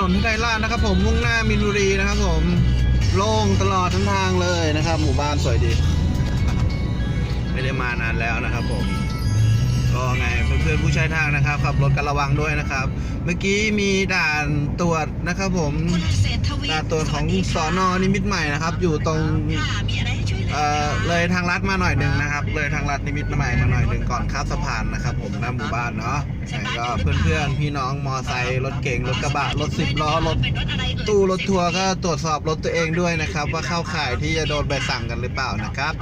นพิไทยราชนะครับผมมุ่งหน้ามินบุรีนะครับผมโล่งตลอดทั้งทางเลยนะครับหมู่บ้านสวยดีไม่ได้มานานแล้วนะครับผมก็ไงเพื่อนๆผู้ใช้ทางนะครับขับรถกันระวังด้วยนะครับเมื่อกี้มีด่านตรวจนะครับผมด่านตรวจของสน.นิมิตรใหม่นะครับอยู่ตรงเลยทางลัดมาหน่อยหนึ่งนะครับเลยทางลัดนิมิตรใหม่มาหน่อยหนึ่งก่อนข้ามสะพานนะครับผมหน้าหมู่บ้านเนาะก็เพื่อนๆพี่น้องมอไซค์รถเก๋งรถกระบะรถ10 ล้อรถตู้รถทัวร์ก็ตรวจสอบรถตัวเองด้วยนะครับว่าเข้าข่ายที่จะโดนใบสั่งกันหรือเปล่านะครับ